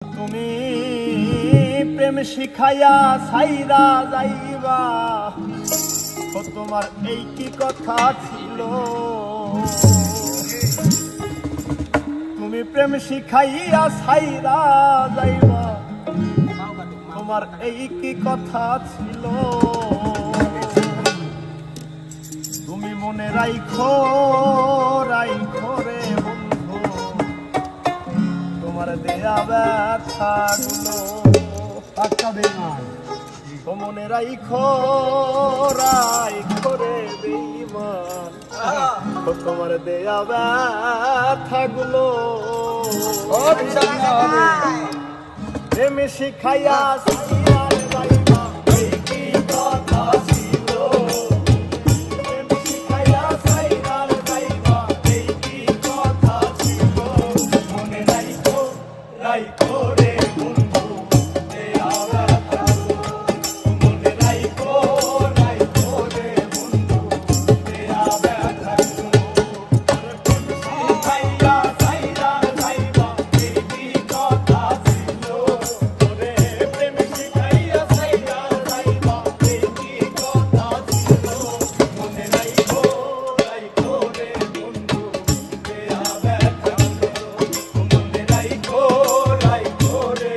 তুমি প্রেম শিখাইয়া ছাইরা যাইবা, ও তোমার এই কি কথা ছিল? তুমি প্রেম শিখাইয়া ছাইরা যাইবা, তোমার এই কি কথা ছিল? তুমি মনে রাইখো রাইখো রে বন্ধু, তোমার দেয়া ব্যথাগুলো তো মনে রাইখো রাইখো রে বেঈমান, তোমার দেয়া ব্যথাগুলো প্রেম শিখাইয়া ছাইরা যাইবা, এই কি কথা ছিল? প্রেম শিখাইয়া ছাইরা যাইবা, এই কি কথা ছিল? মনে রাইখো রাইখো রে বন্ধু, দেয়া ব্যথাগুলো। মনে রাইখো রাইখো রে বন্ধু, দেয়া ব্যথাগুলো। প্রেম শিখাইয়া ছাইরা যাইবা, এই কি কথা ছিল? ওরে প্রেম শিখাইয়া ছাইরা যাইবা, এই কি কথা ছিল? মনে রাইখো রাইখো রে বন্ধু, দেয়া ব্যথাগুলো। মনে রাইখো রাইখো রে